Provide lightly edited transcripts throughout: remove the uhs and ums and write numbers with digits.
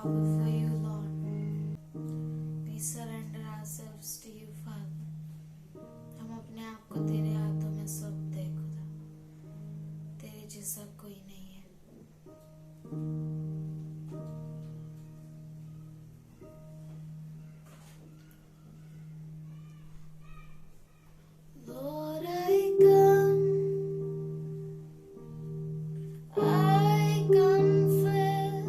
bow before you, Lord. We surrender ourselves to you, Father. हम अपने आप को तेरे हाथों में सौंपते हैं खुदा. तेरे जैसा कोई नहीं है. Lord, I confess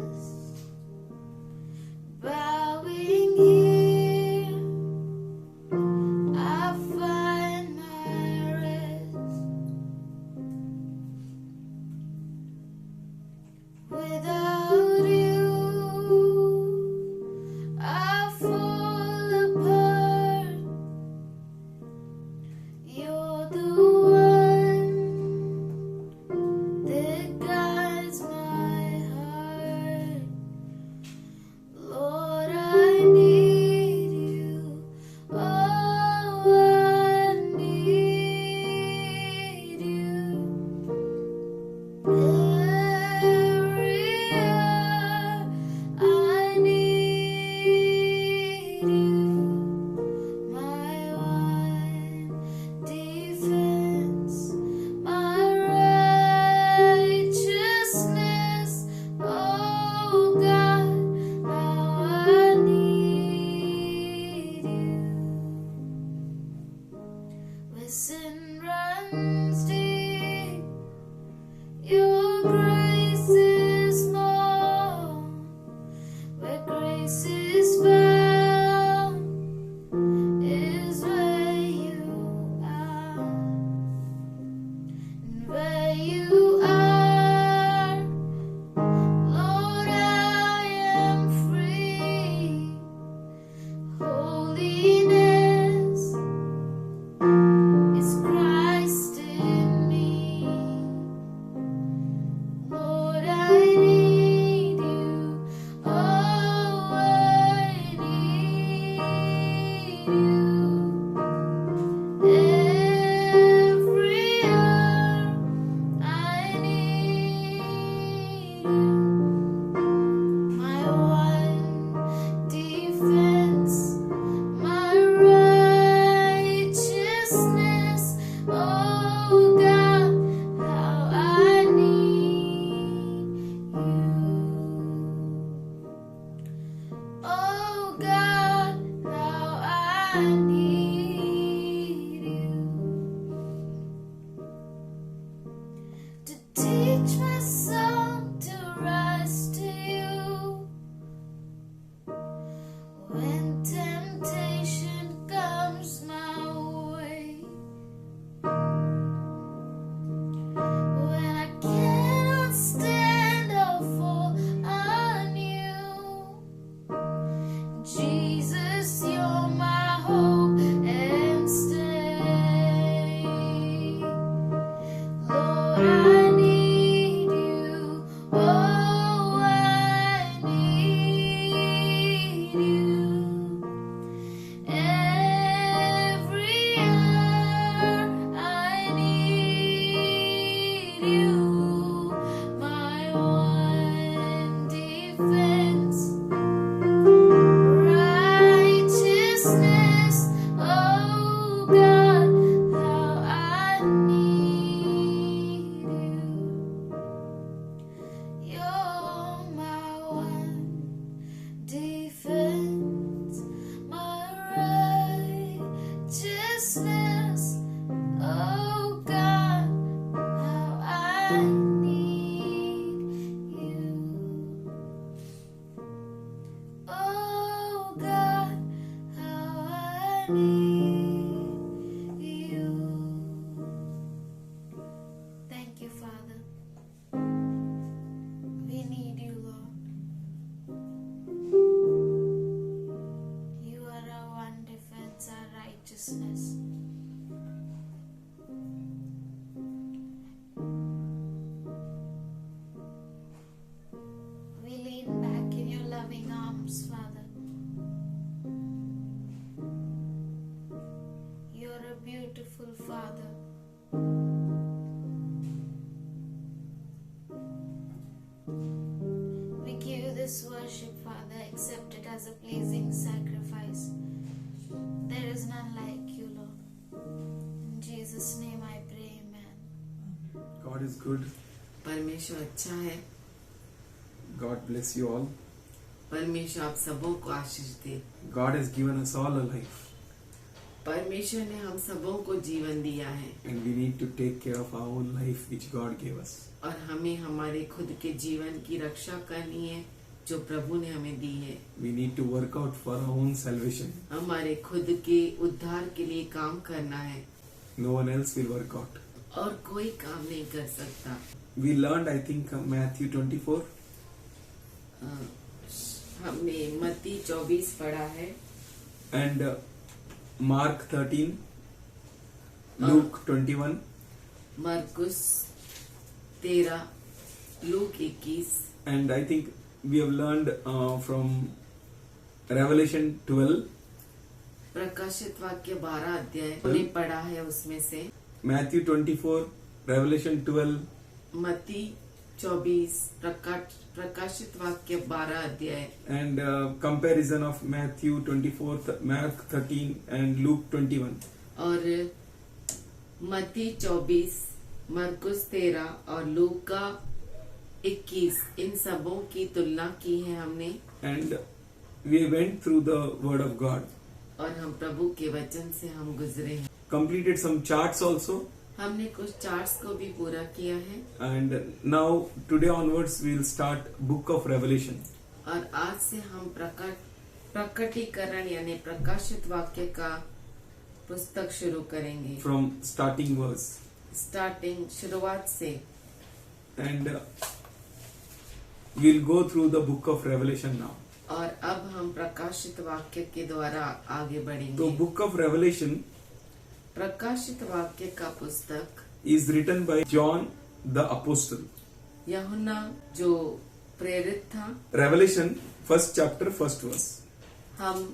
God is good. परमेश्वर अच्छा है। God bless you all. परमेश्वर आप सबों को आशीष दे। God has given us all a life. परमेश्वर ने हम सबों को जीवन दिया है And we need to take care of our own life which God gave us. और हमें हमारे खुद के जीवन की रक्षा करनी है जो प्रभु ने हमें दी है। We need to work out for our own salvation. हमारे खुद के उद्धार के लिए काम करना है No one else will work out. और कोई काम नहीं कर सकता। We learned, I think, Matthew 24. हमने मत्ती 24 पढ़ा है And Mark 13, Luke 21, मरकुस 13, look 21 and I think we have learned from Revelation 12, प्रकाशित वाक्य 12 अध्याय हमने पढ़ा है। उसमें से Matthew 24, Revelation 12, मत्ती 24, प्रकाशित वाक्य 12 अध्याय and comparison of Matthew 24, Mark 13, and Luke 21. और मत्ती 24, मरकुस 13 और लूका 21 इन सबों की तुलना की है हमने And we went through the Word of God. और हम प्रभु के वचन से हम गुजरे हैं। Completed some charts also. हमने कुछ चार्ट्स को भी पूरा किया है And now today onwards we will start Book of Revelation. और आज से हम प्रकटीकरण यानी प्रकाशित वाक्य का पुस्तक शुरू करेंगे From starting verse. स्टार्टिंग शुरुआत से। And we'll go through the Book of Revelation now. और अब हम प्रकाशित वाक्य के द्वारा आगे So बढ़ेंगे। Book of Revelation प्रकाशित वाक्य का पुस्तक is written by John the Apostle. यूहन्ना जो प्रेरित था। Revelation, first chapter, first verse. हम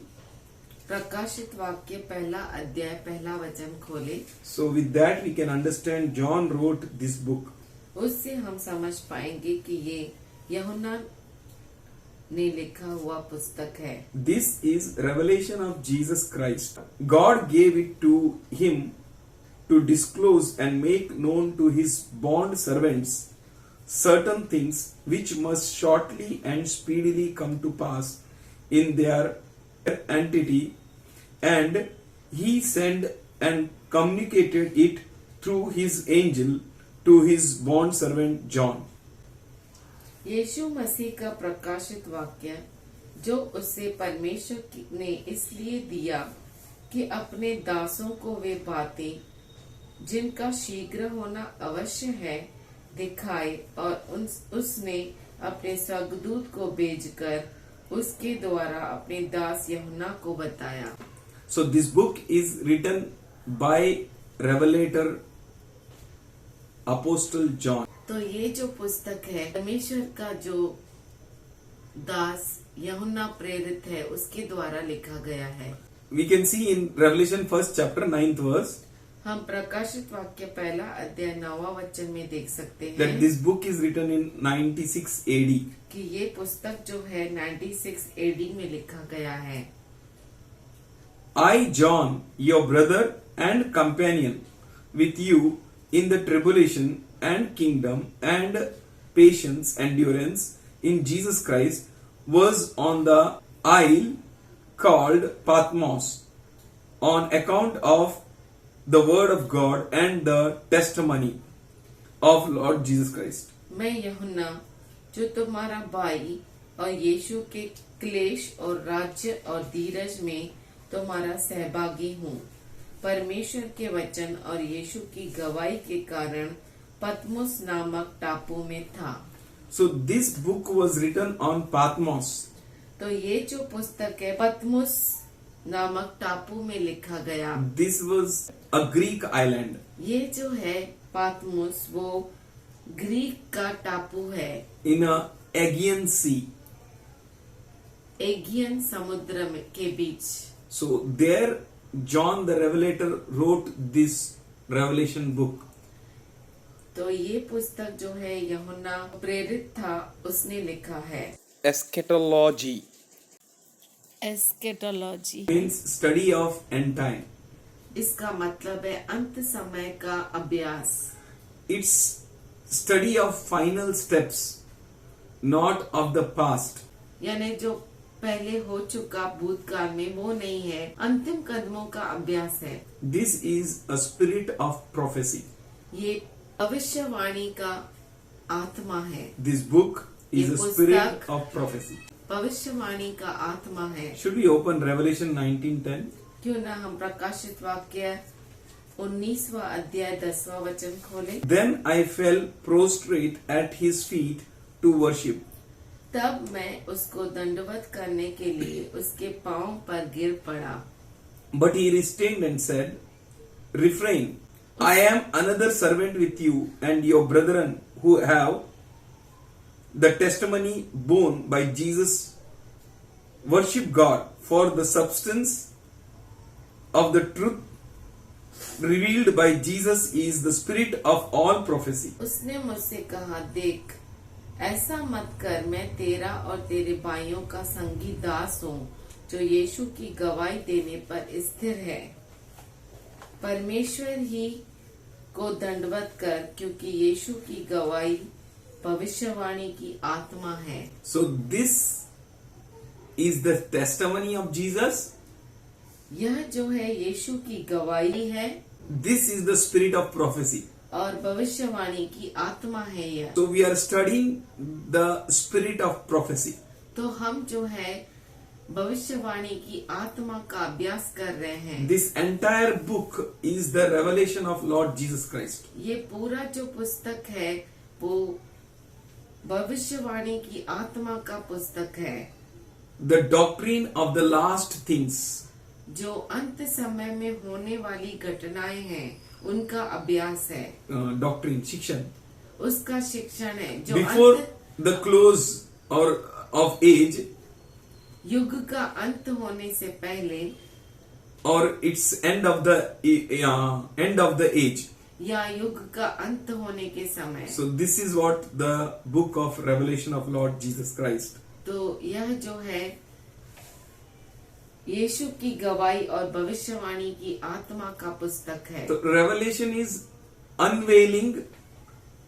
प्रकाशित वाक्य पहला अध्याय पहला वचन खोले। So with that we can understand John wrote this book. उससे हम समझ पाएंगे कि ये यूहन्ना ने लिखा हुआ पुस्तक है। This is revelation of Jesus Christ. God gave it to him to disclose and make known to his bond servants certain things which must shortly and speedily come to pass in their entity, and he sent and communicated it through his angel to his bond servant John. यीशु मसीह का प्रकाशित वाक्य जो उसे परमेश्वर ने इसलिए दिया कि अपने दासों को वे बातें जिनका शीघ्र होना अवश्य है दिखाए, और उसने अपने स्वर्गदूत को भेजकर उसके द्वारा अपने दास यूहन्ना को बताया। So this book is written by Revelator Apostle John. तो ये जो पुस्तक है परमेश्वर का जो दास यूहन्ना प्रेरित है उसके द्वारा लिखा गया है। We can see in Revelation first chapter 9th verse हम प्रकाशित वाक्य पहला अध्याय 9वां वचन में देख सकते that हैं this book is written in 96 AD. कि ये पुस्तक जो है 96 AD में लिखा गया है। I, John, your brother and companion, with you in the tribulation and kingdom and patience, endurance in Jesus Christ, was on the isle called Patmos on account of the word of God and the testimony of Lord Jesus Christ. मैं यूहन्ना जो तुम्हारा भाई और यीशु के क्लेश और राज्य और धीरज में तुम्हारा सहभागी हूँ, परमेश्वर के वचन और यीशु की गवाही के कारण पतमुस नामक टापू में था। So this book was written on Patmos. तो ये जो पुस्तक है पतमुस नामक टापू में लिखा गया। This was a Greek island. ये जो है पातमुस वो ग्रीक का टापू है In a Aegean Sea. Aegon समुद्र के बीच। So there John the Revelator wrote this Revelation book. तो ये पुस्तक जो है यूहन्ना प्रेरित था उसने लिखा है। Eschatology एस्केटोलॉजी means study of end time. इसका मतलब है अंत समय का अभ्यास। It's study of final steps, not of the past. यानी जो पहले हो चुका भूतकाल में वो नहीं है, अंतिम कदमों का अभ्यास है। This is a spirit of prophecy. ये भविष्यवाणी का आत्मा है। This book is ये a spirit पुस्तक of prophecy. भविष्यवाणी का आत्मा है। Should we open Revelation 19:10? क्यों ना हम प्रकाशित वाक्य 19वां अध्याय 10वां वचन खोले। Then I fell prostrate at his feet to worship. तब मैं उसको दंडवत करने के लिए उसके पांव पर गिर पड़ा। But he restrained and said, Refrain, I am another servant with you and your brethren who have the testimony borne by Jesus. Worship God, for the substance of the truth revealed by Jesus is the spirit of all prophecy. उसने मुझसे कहा, देख, ऐसा मत कर, मैं तेरा और तेरे भाइयों का संगी दास हूँ जो यीशु की गवाही देने पर स्थिर है। परमेश्वर ही को दंडवत कर, क्योंकि यीशु की गवाही भविष्यवाणी की आत्मा है। So this is the testimony of Jesus. यह जो है यीशु की गवाही है This is the spirit of prophecy. और भविष्यवाणी की आत्मा है यह। So we are studying the spirit of prophecy. तो हम जो है भविष्यवाणी की आत्मा का अभ्यास कर रहे हैं। This entire book is the revelation of Lord Jesus Christ. ये पूरा जो पुस्तक है वो भविष्यवाणी की आत्मा का पुस्तक है। The doctrine of the last things. जो अंत समय में होने वाली घटनाएं हैं उनका अभ्यास है। Doctrine, शिक्षण. उसका शिक्षण है जो Before अंत the close or of age युग का अंत होने से पहले or its end of the age. या युग का अंत होने के समय। So this is what the book of Revelation of Lord Jesus Christ. तो यह जो है यीशु की गवाही और भविष्यवाणी की आत्मा का पुस्तक है। So Revelation is unveiling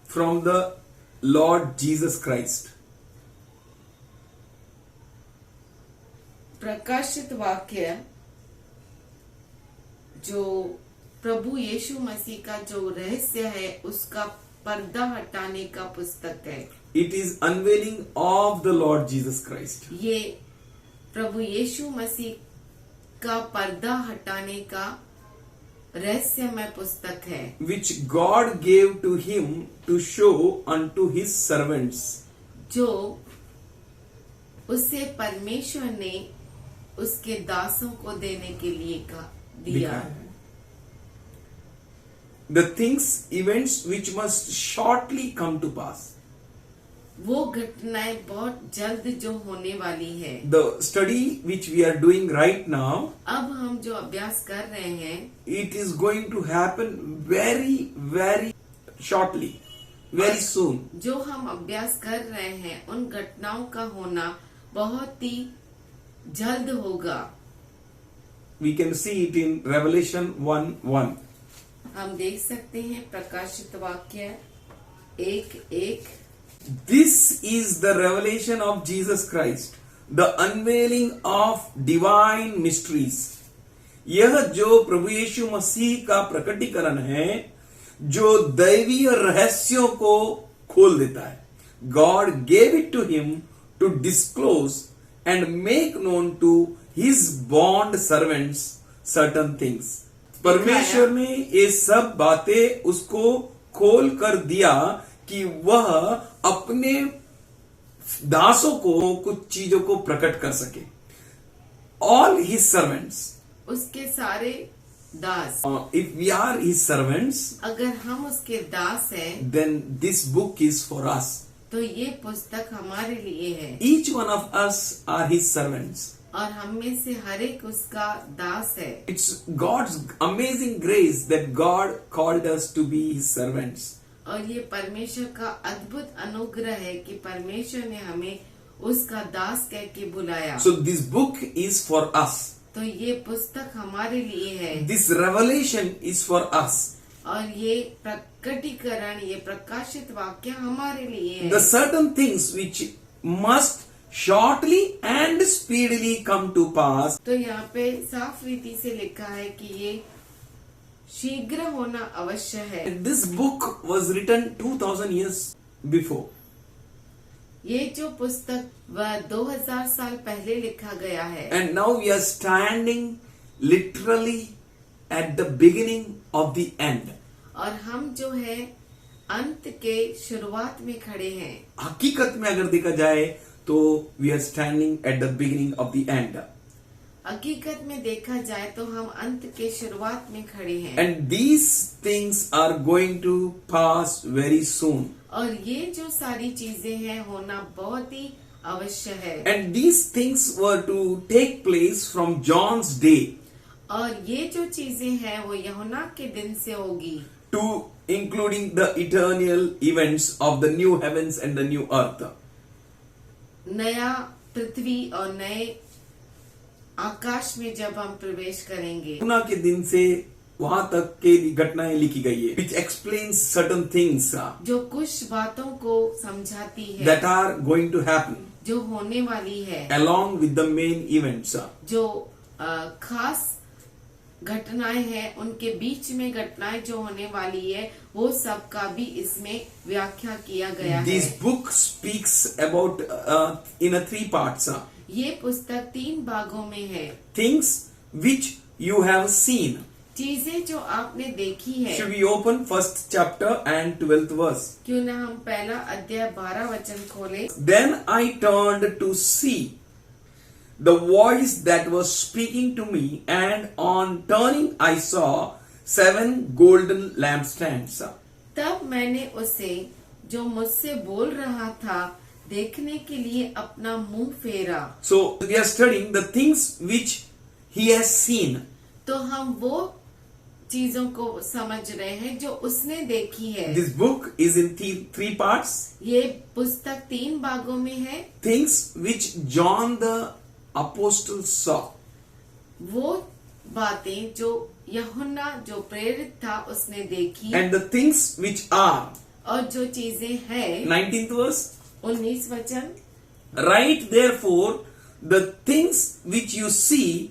from the Lord Jesus Christ. प्रकाशित वाक्य जो प्रभु यीशु मसीह का जो रहस्य है उसका पर्दा हटाने का पुस्तक है। It is unveiling of the Lord Jesus Christ. ये प्रभु यीशु मसीह का पर्दा हटाने का रहस्यमय पुस्तक है Which God gave to him to show unto his servants. जो उसे परमेश्वर ने उसके दासों को देने के लिए दिया है। The things, events which must shortly come to pass. वो घटनाएं बहुत जल्द जो होने वाली है। The study which we are doing right now, अब हम जो अभ्यास कर रहे हैं it is going to happen very, very shortly, very soon. जो हम अभ्यास कर रहे हैं उन घटनाओं का होना बहुत ही जल्द होगा। We can see it in Revelation 1:1. हम देख सकते हैं प्रकाशित वाक्य 1:1। This is the revelation of Jesus Christ, the unveiling of divine mysteries. यह जो प्रभु यीशु मसीह का प्रकटीकरण है जो दैवीय रहस्यों को खोल देता है। God gave it to him to disclose and make known to his bond servants certain things. परमेश्वर ने ये सब बातें उसको खोल कर दिया कि वह अपने दासों को कुछ चीजों को प्रकट कर सके। All his servants. उसके सारे दास। If we are his servants, अगर हम उसके दास हैं then this book is for us. तो ये पुस्तक हमारे लिए है। Each one of us are his servants. और हम में से हर एक उसका दास है। It's God's amazing grace that God called us to be his servants. और ये परमेश्वर का अद्भुत अनुग्रह है कि परमेश्वर ने हमें उसका दास कह के बुलाया। So this book is for us. तो ये पुस्तक हमारे लिए है। This revelation is for us. और ये प्रकटीकरण, ये प्रकाशित वाक्य हमारे लिए है। The certain things which must shortly and speedily come to pass. तो यहाँ पे साफ रीति से लिखा है कि ये शीघ्र होना अवश्य है। This book was written 2000 years before. ये जो पुस्तक वह 2000 साल पहले लिखा गया है। And now we are standing literally at the beginning of the end. और हम जो है अंत के शुरुआत में खड़े हैं। हकीकत में अगर देखा जाए तो we are standing at the beginning of the end. हकीकत में देखा जाए तो हम अंत के शुरुआत में खड़े हैं। And these things are going to pass very soon. और ये जो सारी चीजें हैं होना बहुत ही अवश्य है। And these things were to take place from John's day और ये जो चीजें हैं वो यूहन्ना के दिन से होगी, to including the eternal events of the new heavens and the new earth. नया पृथ्वी और नए आकाश में जब हम प्रवेश करेंगे। यूहन्ना के दिन से वहां तक के घटनाएं लिखी गई है, which explains certain things जो कुछ बातों को समझाती है that are going to happen जो होने वाली है, along with the main events. जो खास घटनाएं हैं उनके बीच में घटनाएं जो होने वाली है वो सब का भी इसमें व्याख्या किया गया है। This book speaks about in a 3 parts. ये पुस्तक 3 भागों में है। Things which you have seen. चीजें जो आपने देखी है। Should we open first chapter and 12th verse? क्यों ना हम पहला अध्याय 12 वचन खोले। Then I turned to see the voice that was speaking to me, and on turning I saw 7 golden lampstands. तब मैंने उसे जो मुझसे बोल रहा था देखने के लिए अपना मुंह फेरा। So we are studying the things which he has seen. तो हम वो चीजों को समझ रहे हैं जो उसने देखी है। This book is in 3 parts. ये पुस्तक 3 भागों में है। Things which John the Apostle saw. वो बातें जो यूहन्ना जो प्रेरित था उसने देखी, And the things which are. और जो चीजें हैं। 19th verse. 19 वचन। Write therefore the things which you see,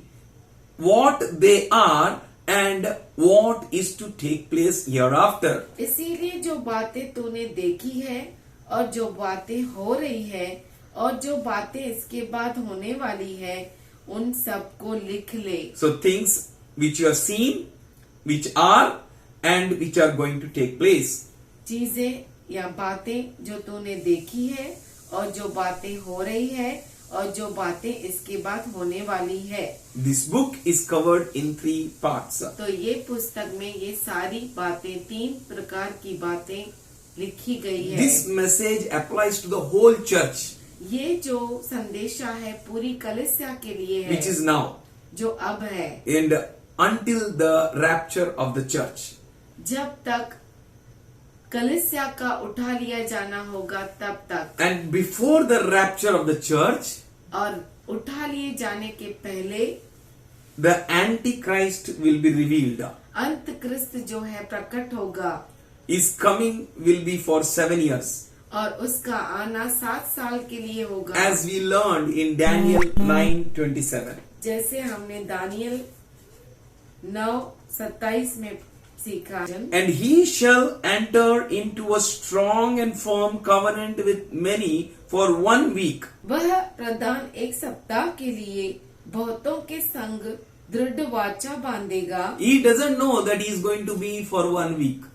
what they are, and what is to take place hereafter. इसीलिए जो बातें तूने देखी है और जो बातें हो रही है और जो बातें इसके बाद होने वाली है उन सब को लिख ले। So things which you have seen, which are, and which are going to take place. चीजें या बातें जो तूने देखी है और जो बातें हो रही है और जो बातें इसके बाद होने वाली है। This book is covered in 3 parts. तो ये पुस्तक में ये सारी बातें 3 प्रकार की बातें लिखी गई है। This message applies to the whole church, ये जो संदेशा है पूरी कलीसिया के लिए है, which is now, जो अब है, and until the rapture of the church. जब तक कलीसिया का उठा लिया जाना होगा तब तक। And before the rapture of the church, और उठा लिए जाने के पहले the Antichrist will be revealed. अंत क्रिस्त जो है प्रकट होगा। His coming will be for 7 years. और उसका आना 7 साल के लिए होगा। As we learned in Daniel 9:27. जैसे हमने दानियल 9:27 में सीखा। And he shall enter into a strong and firm covenant with many for 1 week. वह प्रधान 1 सप्ताह के लिए बहुतों के संग दृढ़ वाचा बांधेगा। He doesn't know that he is going to be for 1 week.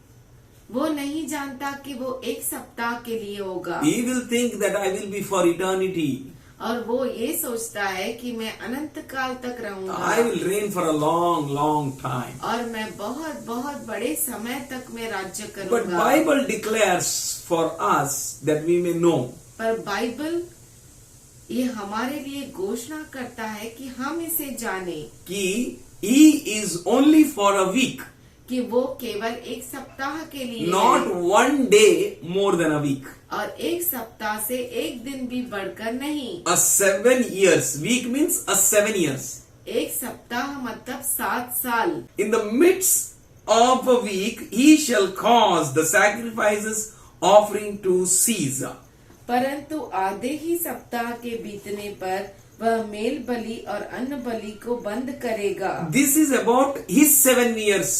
वो नहीं जानता कि वो 1 सप्ताह के लिए होगा। He will think that I will be for eternity. और वो ये सोचता है कि मैं अनंत काल तक रहूंगा। I will reign for a long, long time. और मैं बहुत बहुत बड़े समय तक मैं राज्य But करूंगा। Bible declares for us that we may know. पर बाइबल ये हमारे लिए घोषणा करता है कि हम इसे जाने कि he is only for a week. कि वो केवल 1 सप्ताह के लिए Not है, 1 day more than a week. और 1 सप्ताह से 1 दिन भी बढ़कर नहीं। A 7 years. Week means a 7 years. 1 सप्ताह मतलब 7 साल। In the midst of a week he shall cause the sacrifices offering to cease. परंतु आधे ही सप्ताह के बीतने पर वह मेल बलि और अन्न बलि को बंद करेगा। This is about his 7 years.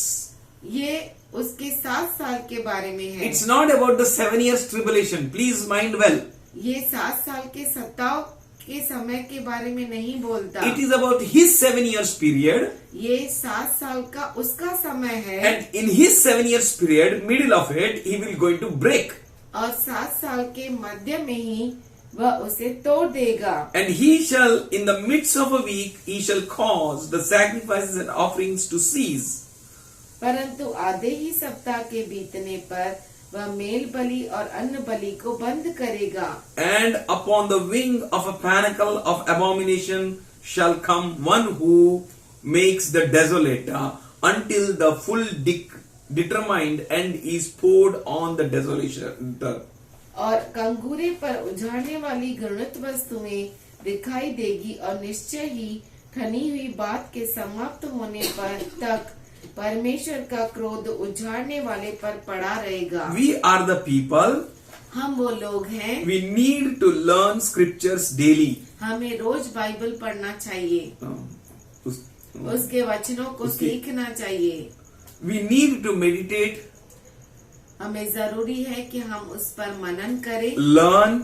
ये उसके 7 साल के बारे में है। It's not about the 7 years tribulation. Please mind well. ये 7 साल के सताव के समय के बारे में नहीं बोलता। It is about his 7 years period. ये 7 साल का उसका समय है। And in his 7 years period, middle of it, he will going to break. और 7 साल के मध्य में ही वह उसे तोड़ देगा। And he shall, in the midst of a week, he shall cause the sacrifices and offerings to cease. परंतु आधे ही सप्ताह के बीतने पर वह मेल बलि और अन्न बलि को बंद करेगा। And upon the wing of a pinnacle of abomination shall come one who makes the desolate until the full determined end is poured on the desolator. और कंगूरे पर उजाड़ने वाली घृणित वस्तुएं दिखाई देगी और निश्चय ही ठनी हुई बात के समाप्त होने पर तक परमेश्वर का क्रोध उजाड़ने वाले पर पड़ा रहेगा। We are the people. हम वो लोग हैं। We need to learn scriptures daily. हमें रोज बाइबल पढ़ना चाहिए। उसके वचनों को सीखना चाहिए। We need to meditate. हमें जरूरी है कि हम उस पर मनन करें, learn,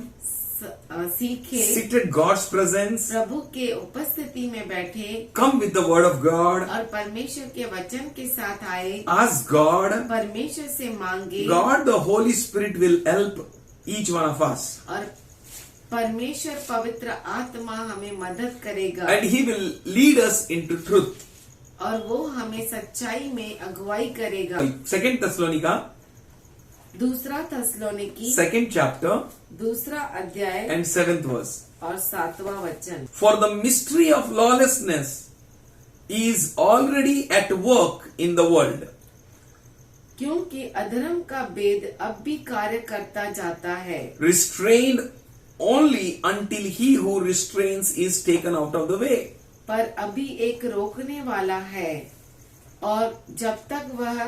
सीखें, sit at God's presence, प्रभु के उपस्थिति में बैठे, come with the word of God, और परमेश्वर के वचन के साथ आए, ask God. परमेश्वर से मांगे, God, the Holy Spirit will help each one of us. और परमेश्वर पवित्र आत्मा हमें मदद करेगा, And He will lead us into truth. और वो हमें सच्चाई में अगुवाई करेगा। 2 Thessalonica, दूसरा थस्सलोनिकी, 2nd chapter दूसरा अध्याय and 7th verse. और 7वां वचन। For the mystery of lawlessness is already at work in the world. क्योंकि अधर्म का भेद अब भी कार्य करता जाता है, Restrained only until he who restrains is taken out of the way. पर अभी एक रोकने वाला है, और जब तक वह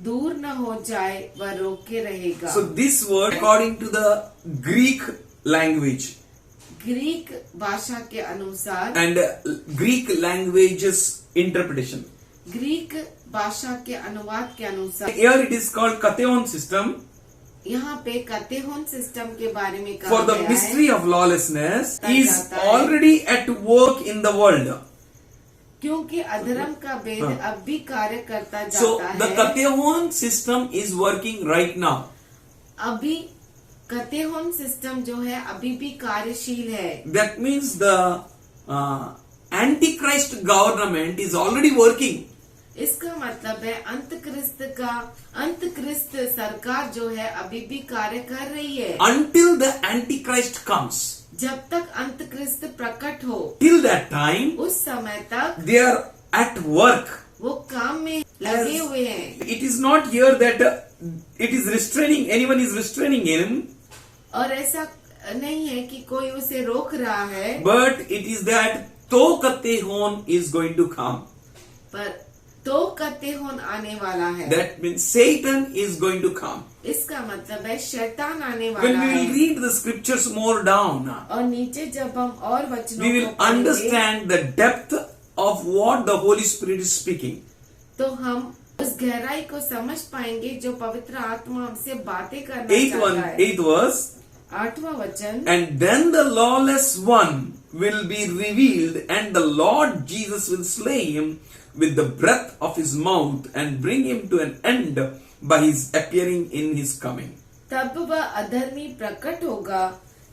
दूर न हो जाए वह रोके रहेगा। So this word, according to the Greek language Greek भाषा के अनुसार, and Greek language's interpretation, Greek भाषा के अनुवाद के अनुसार, here it is called katheon system. यहाँ पे कतेहोन सिस्टम के बारे में For कहा the गया है, mystery of lawlessness बताया is जाता है। already at work in the world. क्योंकि अधर्म का भेद हाँ। अब भी कार्य करता So जाता the है। katheon system is working right now. अभी कतेहोन सिस्टम जो है अभी भी कार्यशील है। That means the antichrist government is already working. इसका मतलब है अंतक्रिस्त सरकार जो है अभी भी कार्य कर रही है। Until the antichrist comes, जब तक अंतक्रिस्त प्रकट हो, till that time उस समय तक they are at work. वो काम में लगे हुए हैं। It is not here that it is restraining, anyone is restraining him, और ऐसा नहीं है कि कोई उसे रोक रहा है, but it is that Tokatehon is going to come. पर तो कतेहोन आने वाला है। That means Satan is going to come. इसका मतलब है शैतान आने When वाला we will है। read the scriptures more down, और नीचे जब हम और वचनों we will को पढ़ेंगे, understand the depth of what the Holy Spirit is speaking. तो हम उस गहराई को समझ पाएंगे जो पवित्र आत्मा हमसे बातें करना चाहता है। 8th verse. 8वां वचन। And then the lawless one will be revealed, and the Lord Jesus will slay him with the breath of his mouth and bring him to an end by his appearing in his coming. तब वह अधर्मी प्रकट होगा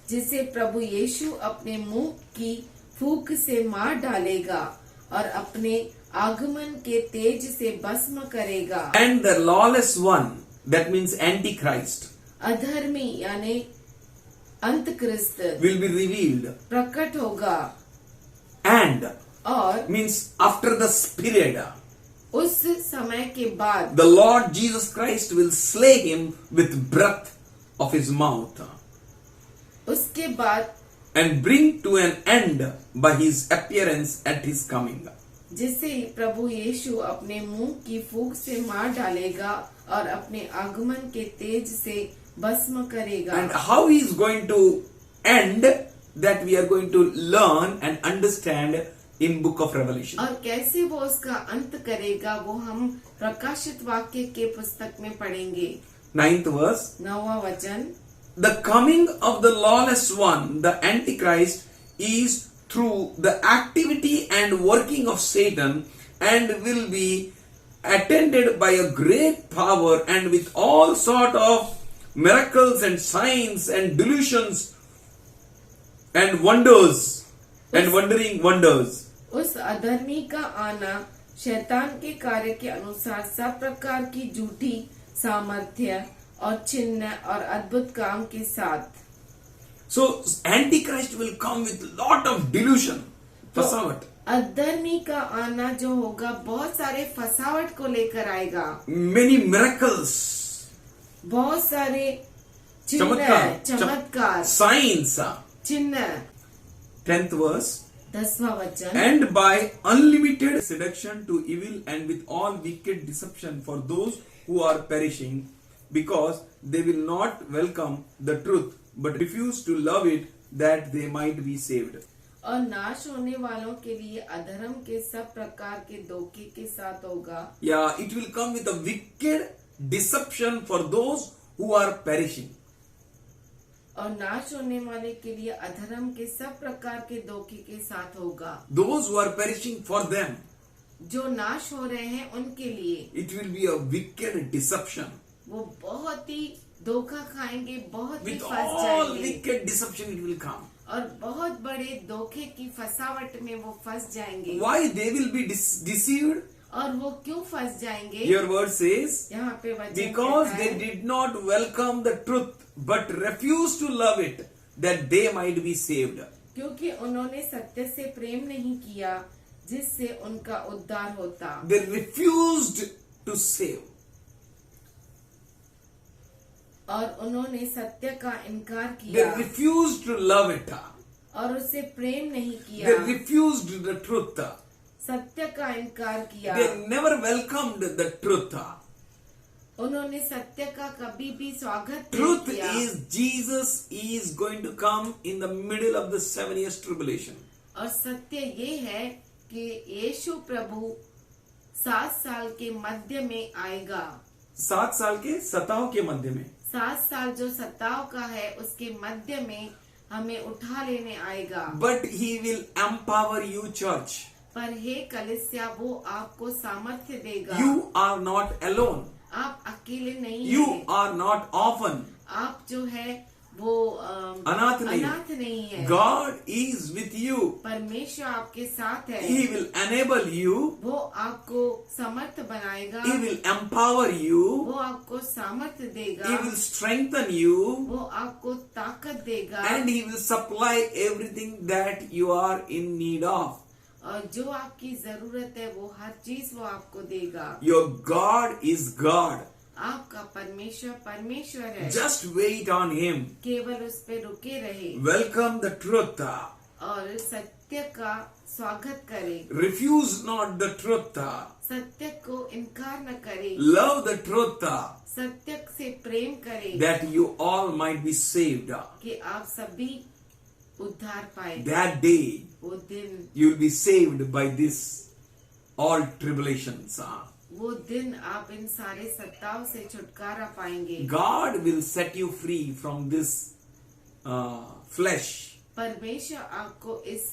जिसे प्रभु यीशु अपने मुंह की फूंक से मार डालेगा और अपने आगमन के तेज से भस्म करेगा। And the lawless one, that means Antichrist, अधर्मी यानी अंतक्रिस्त will be revealed. प्रकट होगा, And और means after the period, उस समय के बाद the Lord Jesus Christ will slay him with breath of his mouth उसके बाद and bring to an end by his appearance at his coming. जिसे प्रभु यीशु अपने मुंह की फूंक से मार डालेगा और अपने आगमन के तेज से भस्म करेगा। And how he is going to end, that we are going to learn and understand in book of Revelation. और कैसे वो उसका अंत करेगा वो हम प्रकाशित वाक्य के पुस्तक में पढ़ेंगे। 9th verse. 9वां वचन, The coming of the lawless one, the Antichrist, is through the activity and working of Satan, and will be attended by a great power and with all sort of miracles and signs and delusions and wonders and wondering wonders. उस अधर्मी का आना शैतान के कार्य के अनुसार सब प्रकार की झूठी सामर्थ्य और चिन्ह और अद्भुत काम के साथ। So Antichrist will come with lot of delusion, फसावट। अधर्मी का आना जो होगा बहुत सारे फसावट को लेकर आएगा, Many miracles, बहुत सारे चमत्कार, signs. चिन्ह। 10th verse. 10वां वचन, And by unlimited seduction to evil and with all wicked deception for those who are perishing, because they will not welcome the truth but refuse to love it, that they might be saved. और नाश होने वालों के लिए अधर्म के सब प्रकार के धोखे के साथ होगा। Yeah, it will come with a wicked deception for those who are perishing. और नाश होने वाले के लिए अधर्म के सब प्रकार के धोखे के साथ होगा। Those who are perishing, for them, जो नाश हो रहे हैं उनके लिए it will be a wicked deception. वो बहुत ही धोखा खाएंगे, बहुत ही With फंस all जाएंगे wicked deception it will come. और बहुत बड़े धोखे की फसावट में वो फंस जाएंगे। Why they will be deceived? और वो क्यों फंस जाएंगे? Your word says, यहाँ पे वचन because कहता they है, did not welcome the truth but refused to love it, that they might be saved. क्योंकि उन्होंने सत्य से प्रेम नहीं किया जिससे उनका उद्धार होता। They refused to save. और उन्होंने सत्य का इनकार They किया refused to love it. और उससे प्रेम नहीं They किया, refused the truth. सत्य का इनकार किया। They never welcomed the truth. उन्होंने सत्य का कभी भी स्वागत नहीं Truth किया। is Jesus is going to come in the middle of the 7 years tribulation. और सत्य ये है कि यीशु प्रभु 7 साल के मध्य में आएगा। 7 साल के सताव के मध्य में 7 साल जो सताव का है उसके मध्य में हमें उठा लेने आएगा। But he will empower you, church. पर हे कलीसिया वो आपको सामर्थ्य देगा। You are not alone. आप अकेले नहीं You हैं। are not orphan. आप जो है वो अनाथ नहीं है। God is with you. परमेश्वर आपके साथ है। He will enable you. वो आपको समर्थ बनाएगा। He will empower you. वो आपको सामर्थ्य देगा। He will strengthen you. वो आपको ताकत देगा। And he will supply everything that you are in need of. और जो आपकी जरूरत है वो हर चीज वो आपको देगा। Your God is God. आपका परमेश्वर परमेश्वर है। Just wait on him. केवल उस पे रुके रहे Welcome the truth. और सत्य का स्वागत करे। Refuse not the truth. सत्य को इनकार न करे। Love the truth, सत्य से प्रेम करे that you all might be saved. कि आप सभी उद्धार पाए। That day वो दिन you will be saved by this all tribulations. वो दिन आप इन सारे सत्ताओं से छुटकारा पाएंगे। God will set you free from this flesh. परमेश्वर आपको इस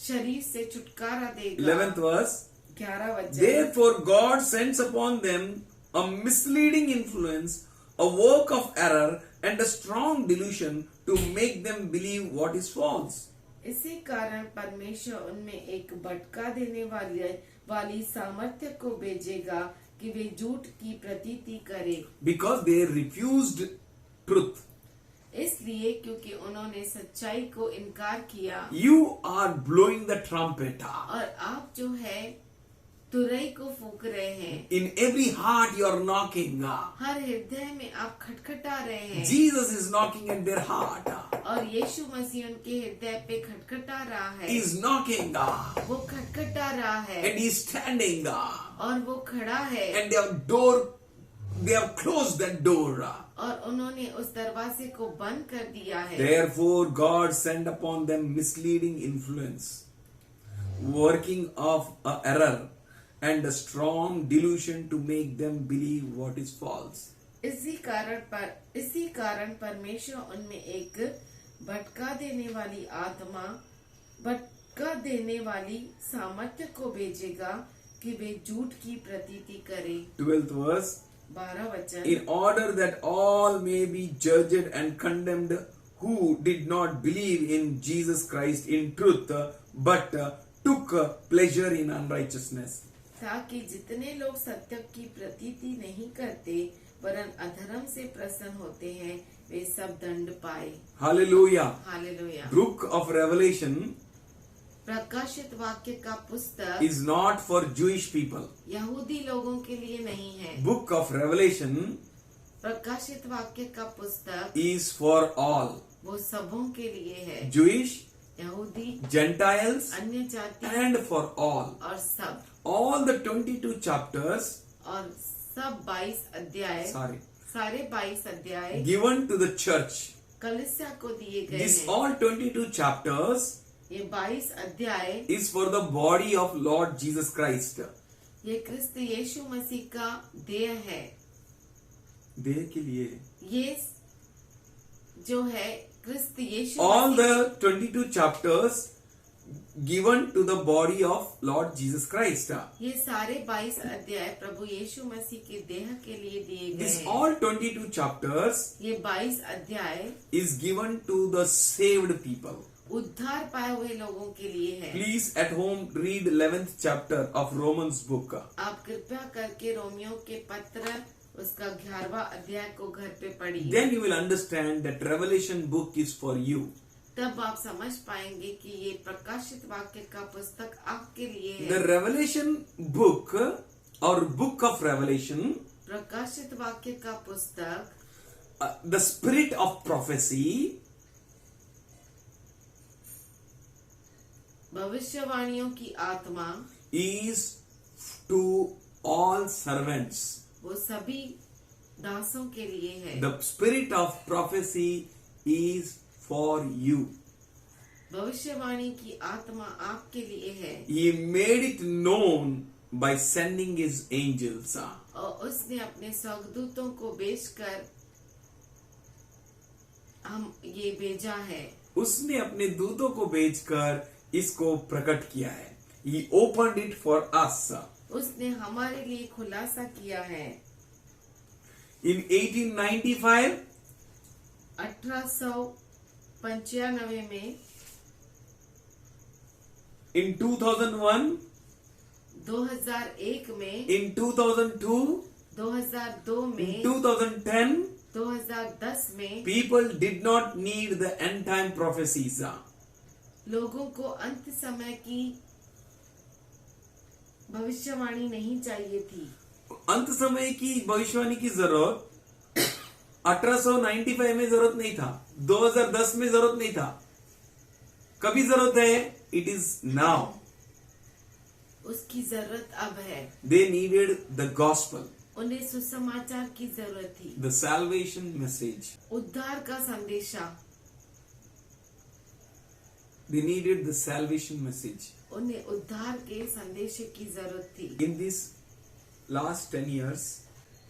शरीर से छुटकारा देगा। 11th verse. 11 वचन, Therefore God sends upon them a misleading influence, a work of error, and a strong delusion to make them believe what is false. इसी कारण परमेश्वर उनमें एक भटका देने वाली सामर्थ्य को भेजेगा कि वे झूठ की प्रतीति करे। Because they refused truth. इसलिए क्योंकि उन्होंने सच्चाई को इनकार किया। You are blowing the trumpet. और आप जो है तुरई को फूंक रहे हैं, In every heart you are knocking. हर हृदय में आप खटखटा रहे हैं, Jesus is knocking at their heart. और यीशु मसीह उनके हृदय पे खटखटा रहा है, He is knocking वो खटखटा रहा है and he is standing और वो खड़ा है, and they have closed that door. और उन्होंने उस दरवाजे को बंद कर दिया है। Therefore God sent upon them misleading influence, working of a error and a strong delusion to make them believe what is false. इसी कारण परमेश्वर उनमें एक भटका देने वाली सामर्थ्य को भेजेगा कि वे झूठ की प्रतीति करें। 12th verse. 12 वचन, In order that all may be judged and condemned who did not believe in Jesus Christ in truth, but took pleasure in unrighteousness. ताकि जितने लोग सत्य की प्रतीति नहीं करते वरन अधर्म से प्रसन्न होते हैं, वे सब दंड पाए। Hallelujah. Hallelujah. Book of Revelation प्रकाशित वाक्य का पुस्तक is not for Jewish people. यहूदी लोगों के लिए नहीं है। Book of Revelation प्रकाशित वाक्य का पुस्तक is for all. वो सबों के लिए है, Jewish, यहूदी, Gentiles, अन्य जाति and for all. और सब, All the 22 chapters, और सब 22 अध्याय, सारे 22 अध्याय given to the church. कलीसिया को दिए गए This हैं। all 22 chapters ये 22 अध्याय is for the body of Lord Jesus Christ. ये क्रिस्त यीशु मसीह का देह है। देह के लिए ये जो है क्रिस्त यीशु all Masih, the 22 chapters given to the body of Lord Jesus Christ. ये सारे 22 अध्याय प्रभु यीशु मसीह के देह के लिए दिए गए This हैं। all 22 chapters ये 22 अध्याय is given to the saved people. उद्धार पाए हुए लोगों के लिए है। Please at home read 11th chapter of Romans book. आप कृपया करके रोमियो के पत्र उसका 11वां अध्याय को घर पे पढ़िए। Then you will understand that Revelation book is for you. तब आप समझ पाएंगे कि ये प्रकाशित वाक्य का पुस्तक आपके लिए है। The Revelation book or book of Revelation, प्रकाशित वाक्य का पुस्तक, the spirit of prophecy भविष्यवाणियों की आत्मा is to all servants. वो सभी दासों के लिए है। The spirit of prophecy is for you. भविष्यवाणी की आत्मा आपके लिए है, He made it known by sending his angels. और उसने अपने स्वर्गदूतों को भेजकर हम ये भेजा है। उसने अपने दूतों को भेजकर इसको प्रकट किया है। He opened it for us. उसने हमारे लिए खुलासा किया है। In 1895, 1895 में, in 2001, 2001 में, in 2002, 2002 in में, 2010, 2010 में people did not need the end time prophecies. लोगों को अंत समय की भविष्यवाणी नहीं चाहिए थी। अंत समय की भविष्यवाणी की जरूरत 1895 में जरूरत नहीं था, 2010 में जरूरत नहीं था। कभी जरूरत है? It is now. उसकी जरूरत अब है। दे नीडेड द गॉस्पल, उन्हें सुसमाचार की जरूरत थी, द सैल्वेशन मैसेज। उद्धार का संदेशा। They needed the salvation message. उन्हें उद्धार के संदेश की जरूरत थी। In this last 10 years,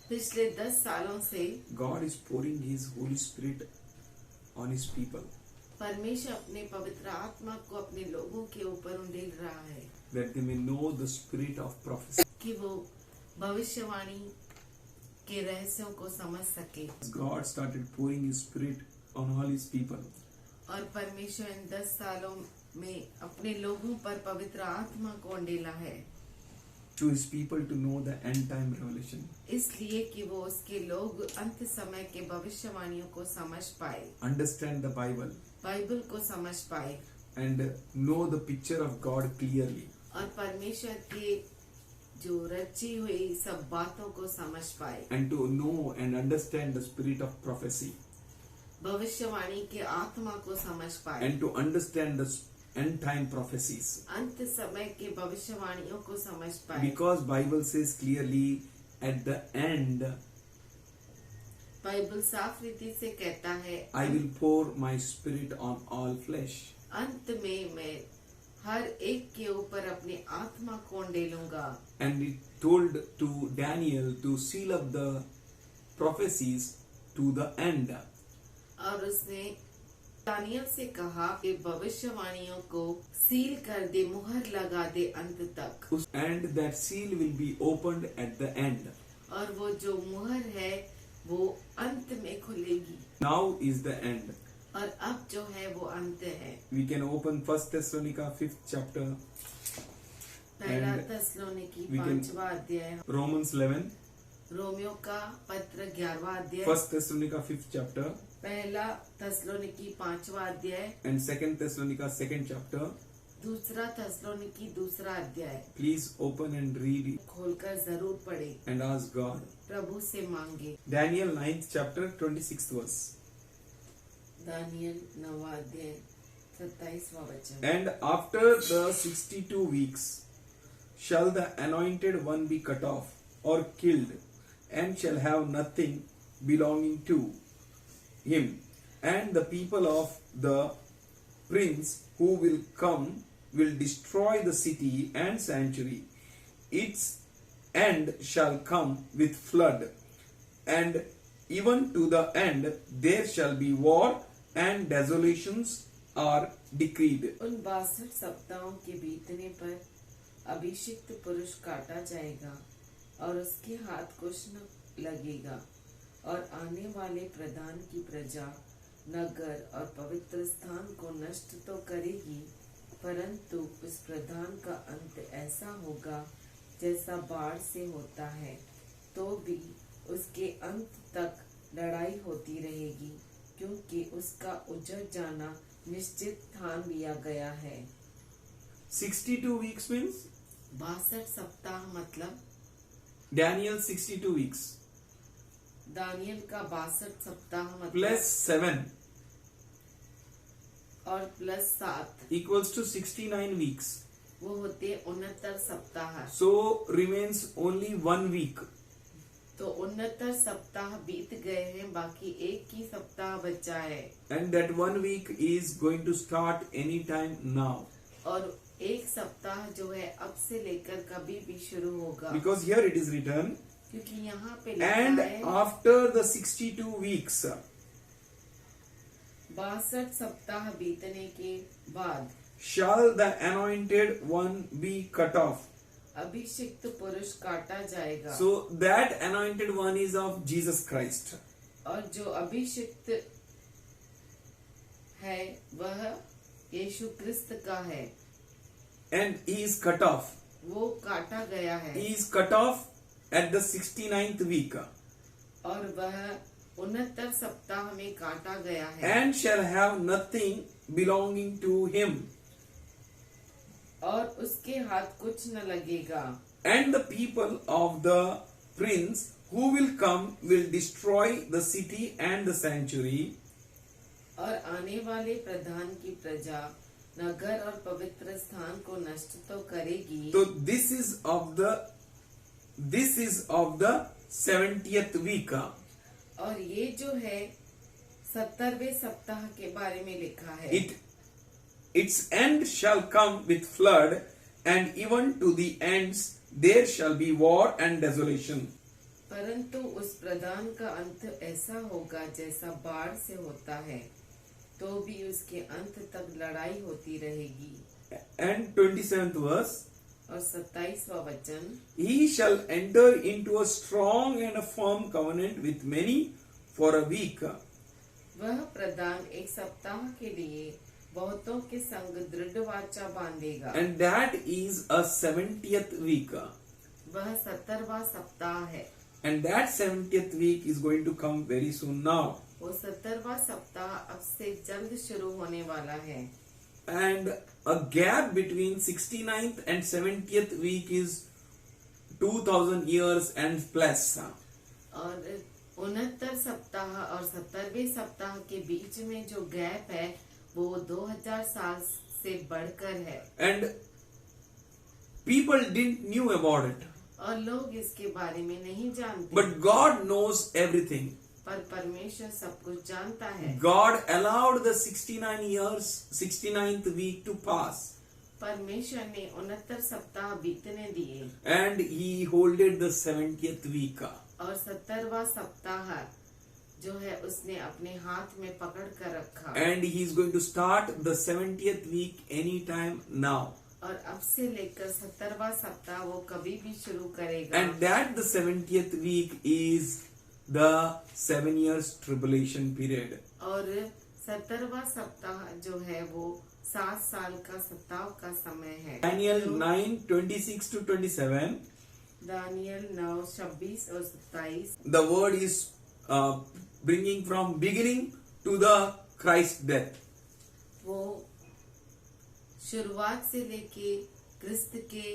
पिछले 10 सालों से God is pouring His Holy Spirit on His people, परमेश्वर अपने पवित्र आत्मा को अपने लोगों के ऊपर उंडेल रहा है, that they may know the spirit of prophecy. कि वो भविष्यवाणी के रहस्यों को समझ सके। God started pouring His Spirit on all His people. और परमेश्वर इन 10 सालों में अपने लोगों पर पवित्र आत्मा को उंडेला है, to His people to know the end time revelation, इसलिए कि वो उसके लोग अंत समय के भविष्यवाणियों को समझ पाए, understand the Bible, बाइबल को समझ पाए, and know the picture of God clearly. और परमेश्वर के जो रची हुई सब बातों को समझ पाए, and to know and understand the spirit of prophecy, भविष्यवाणी के आत्मा को समझ पाए, and to understand the end time prophecies. अंत समय के भविष्यवाणियों को समझ पाए, Because Bible says clearly at the end, Bible साफ रीति से कहता है, I will pour my spirit on all flesh. अंत में मैं हर एक के ऊपर अपनी आत्मा को डालूंगा। And it told to Daniel to seal up the prophecies to the end. और उसने दानियल से कहा कि भविष्यवाणियों को सील कर दे, मुहर लगा दे अंत तक, And that seal will be opened at the end. और वो जो मुहर है वो अंत में खुलेगी। Now is the end. और अब जो है वो अंत है। We can open 1 Thessalonica 5th chapter, पहला And तस्सलोनिकी we can- 5वां अध्याय, Romans 11, रोमियो का पत्र 11वां अध्याय, 1 Thessalonica 5th chapter, पहला तस्सलोनिकी 5वां अध्याय, and 2 Thessalonica 2nd chapter. दूसरा तस्सलोनिकी 2रा अध्याय। Please open and read it खोलकर जरूर पढ़े, and ask God. प्रभु से मांगे। Daniel 9th chapter 26th verse. Daniel 9वां अध्याय 27वां वचन। And after the 62 weeks shall the anointed one be cut off or killed, and shall have nothing belonging to him. And the people of the prince who will come will destroy the city and sanctuary. Its end shall come with flood, and even to the end there shall be war, and desolations are decreed. उन 62 सप्ताहों के बीतने पर अभिषिक्त पुरुष काटा जाएगा और उसके हाथ कुछ न लगेगा, और आने वाले प्रधान की प्रजा नगर और पवित्र स्थान को नष्ट तो करेगी, परंतु उस प्रधान का अंत ऐसा होगा जैसा बाढ़ से होता है, तो भी उसके अंत तक लड़ाई होती रहेगी, क्योंकि उसका उजड़ जाना निश्चित ठान लिया गया है। 62 weeks means 62 सप्ताह मतलब Daniel 62 weeks दानियल का 62 सप्ताह मतलब plus 7 और प्लस 7 equals to 69 weeks. वो होते 69 सप्ताह। So remains only 1 week. तो 69 सप्ताह बीत गए हैं, बाकी एक ही सप्ताह बचा है, And that 1 week is going to start anytime now. और एक सप्ताह जो है अब से लेकर कभी भी शुरू होगा, Because here it is written, क्योंकि यहाँ पे लिखा and है after the 62 weeks 62 सप्ताह बीतने के बाद shall the anointed one be cut off. अभिषिक्त पुरुष काटा जाएगा। So that anointed one is of Jesus Christ. और जो अभिषिक्त है वह यीशु क्रिस्त का है, And he is cut off. वो काटा गया है, He is cut off at the 69th week. और वह 69 सप्ताह में काटा गया है, And shall have nothing belonging to him. और उसके हाथ कुछ न लगेगा, And the people of the prince who will come will destroy the city and the sanctuary. और आने वाले प्रधान की प्रजा नगर और पवित्र स्थान को नष्ट तो करेगी। So this is of the 70th week. और ये जो है 70वें सप्ताह के बारे में लिखा है। Its end shall come with flood, and even to the ends there shall be war and desolation. परंतु उस प्रधान का अंत ऐसा होगा जैसा बाढ़ से होता है, तो भी उसके अंत तक लड़ाई होती रहेगी। And 27th verse, और 27वां वचन, he shall enter into a strong and a firm covenant with many for a week. वह प्रधान एक सप्ताह के लिए बहुतों के संग दृढ़ वाचा बांधेगा। And that is a 70th week. वह 70वां सप्ताह है। And that 70th week is going to come very soon now. वो 70वां सप्ताह अब से जल्द शुरू होने वाला है। And a gap between 69th and 70th week is 2000 years and plus. और 69 सप्ताह और 70वें सप्ताह के बीच में जो गैप है वो 2000 साल से बढ़कर है। And people didn't knew about it. और लोग इसके बारे में नहीं जानते। But God knows everything. पर परमेश्वर सब कुछ जानता है। God allowed the 69th week to pass. परमेश्वर ने 69 सप्ताह बीतने दिए And he holded the 70th week. और 70वां सप्ताह जो है उसने अपने हाथ में पकड़ कर रखा। And he is going to start the 70th week anytime now. और अब से लेकर 70वां सप्ताह वो कभी भी शुरू करेगा। And that the 70th week is the 7 years tribulation period. और 70वां सप्ताह जो है वो 7 साल का सप्ताह का समय है। Daniel 9:26 to 27. दानियल 9:26 और 27। The word is bringing from beginning to the Christ death. वो शुरुआत से लेके क्रिस्त के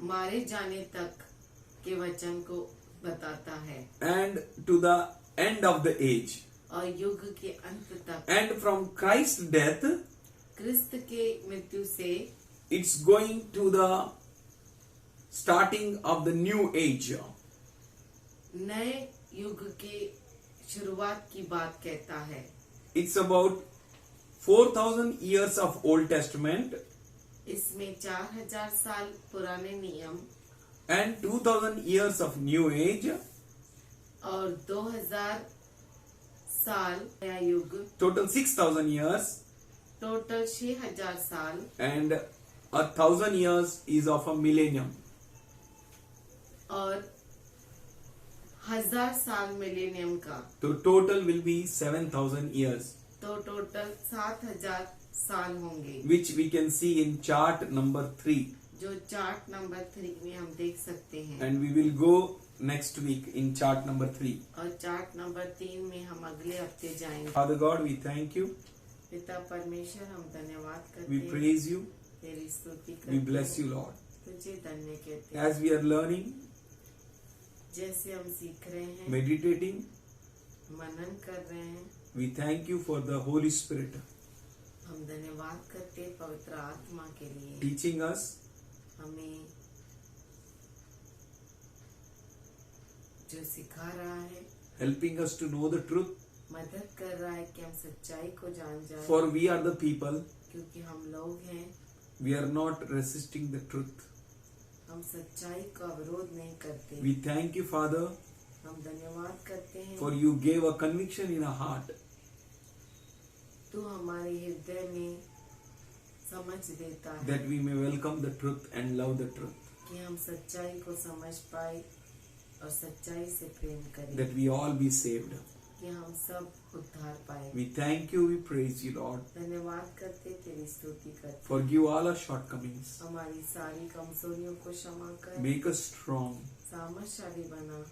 मारे जाने तक के वचन को बताता है। And to the end of the age. और युग के अंत तक। And from Christ's death, क्रिस्त के मृत्यु से it's going to the starting of the new age. नए युग के शुरुआत की बात कहता है। It's about 4000 years of Old Testament इसमें 4000 साल पुराने नियम and 2000 years of New Age, और 2000 साल नया युग, total 6000 years, टोटल 6000 साल, and 1000 years is of a millennium. और 1000 साल मिलेनियम का, So total will be 7000 years, तो टोटल 7000 साल होंगे, which we can see in chart number 3, जो चार्ट नंबर 3 में हम देख सकते हैं। and we will go next week in chart number 3. और चार्ट नंबर 3 में हम अगले हफ्ते जाएंगे। Father God, we thank you, पिता परमेश्वर, हम धन्यवाद करते we हैं, praise you, तेरी स्तुति we करते bless हैं, you, Lord. तुझे धन्य कहते हैं। As we are learning, जैसे हम सीख रहे हैं, meditating, मनन कर रहे हैं, we thank you for the Holy Spirit हम धन्यवाद करते हैं पवित्र आत्मा के लिए, teaching us, हमें जो सिखा रहा है, helping us to know the truth, मदद कर रहा है कि हम सच्चाई को जान जाए, for we are the people, क्योंकि हम लोग हैं, we are not resisting the truth. हम सच्चाई का विरोध नहीं करते। We thank you, Father, हम धन्यवाद करते हैं, for you gave a conviction in our heart तू हमारे हृदय में समझ देता है that we may welcome the truth and love the truth, कि हम सच्चाई को समझ पाए और सच्चाई से प्रेम करें, that we all be saved. कि हम सब उद्धार पाए। We thank you, we praise you, Lord. धन्यवाद करते, तेरी स्तुति करते, Forgive all our shortcomings. हमारी सारी कमजोरियों को क्षमा कर, Make us strong. सामर्थशाली बना,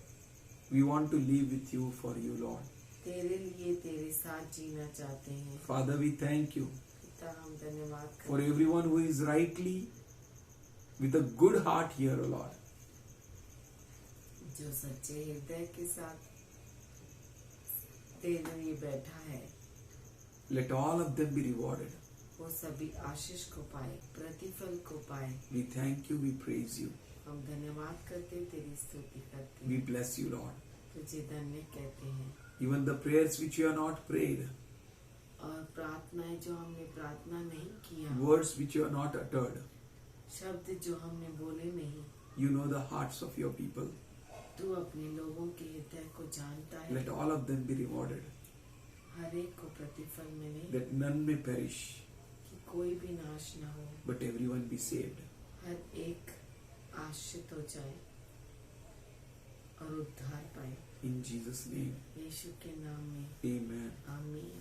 We want to live with you for you, Lord. तेरे लिए तेरे साथ जीना चाहते हैं। Father, we thank you पिता, हम धन्यवाद for करते, everyone who is rightly with a good heart here, O Lord. जो सच्चे हृदय के साथ तेरे लिए बैठा है, Let all of them be rewarded. वो सभी आशीष को पाए, प्रतिफल को पाए। We thank you, we praise you. हम धन्यवाद करते, तेरी स्तुति करते We हैं, bless you, Lord. तुझे धन्य कहते हैं। Even the prayers which you have not prayed, और प्रार्थनाएं जो हमने प्रार्थना नहीं किया, words which you have not uttered, शब्द जो हमने बोले नहीं, you know the hearts of your people. तू अपने लोगों के हृदय को जानता है। Let all of them be rewarded, हर एक को प्रतिफल मिले, that none may perish, कि कोई भी नाश न हो, but everyone be saved. हर एक आश्रित हो जाए और उद्धार पाए। In Jesus' name, यीशु के नाम में amen. आमीन।